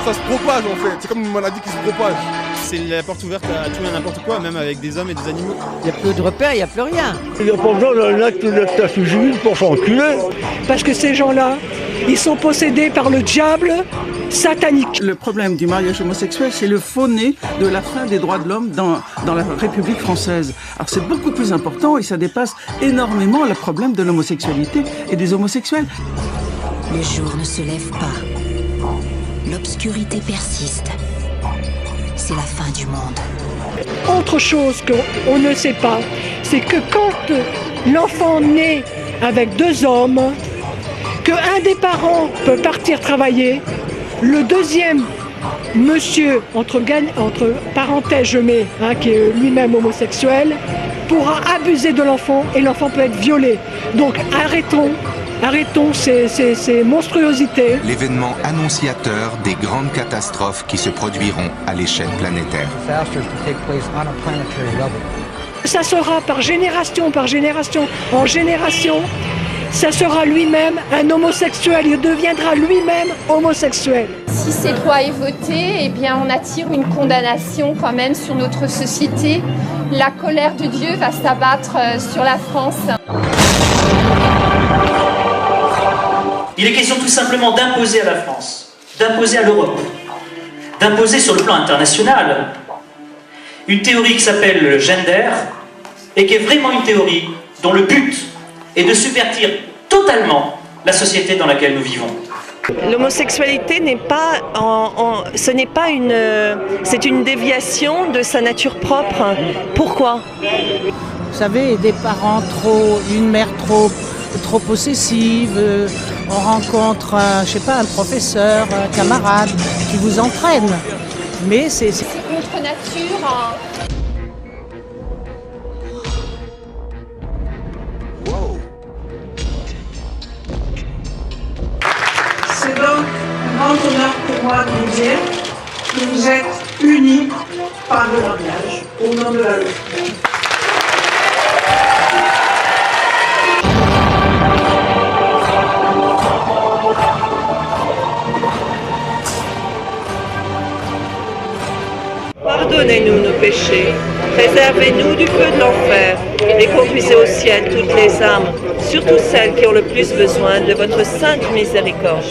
Ça se propage en fait, c'est comme une maladie qui se propage. C'est la porte ouverte à tout et n'importe quoi, même avec des hommes et des animaux. Il n'y a plus de repères, il n'y a plus rien. Il n'y a pas besoin d'un acte d'état civil pour s'enculer. Parce que ces gens-là, ils sont possédés par le diable satanique. Le problème du mariage homosexuel, c'est le faux nez de la fin des droits de l'homme dans la République française. Alors c'est beaucoup plus important et ça dépasse énormément le problème de l'homosexualité et des homosexuels. Le jour ne se lève pas. L'obscurité persiste. C'est la fin du monde. Autre chose qu'on ne sait pas, c'est que quand l'enfant naît avec deux hommes, qu'un des parents peut partir travailler, le deuxième monsieur, entre parenthèses je mets, qui est lui-même homosexuel, pourra abuser de l'enfant et l'enfant peut être violé. Donc arrêtons ces monstruosités. L'événement annonciateur des grandes catastrophes qui se produiront à l'échelle planétaire. Ça sera par génération en génération, ça sera lui-même un homosexuel, il deviendra lui-même homosexuel. Si cette loi est votée, eh bien on attire une condamnation quand même sur notre société. La colère de Dieu va s'abattre sur la France. Il est question tout simplement d'imposer à la France, d'imposer à l'Europe, d'imposer sur le plan international une théorie qui s'appelle le gender et qui est vraiment une théorie dont le but est de subvertir totalement la société dans laquelle nous vivons. L'homosexualité n'est pas c'est une déviation de sa nature propre. Pourquoi ? Vous savez, des parents une mère trop possessive, on rencontre un professeur, un camarade qui vous entraîne. Mais c'est contre nature. C'est donc un grand honneur pour moi de vous dire que vous êtes unis par le mariage, au nom de la loi. Pardonnez-nous nos péchés, préservez-nous du feu de l'enfer et conduisez au ciel toutes les âmes, surtout celles qui ont le plus besoin de votre sainte miséricorde.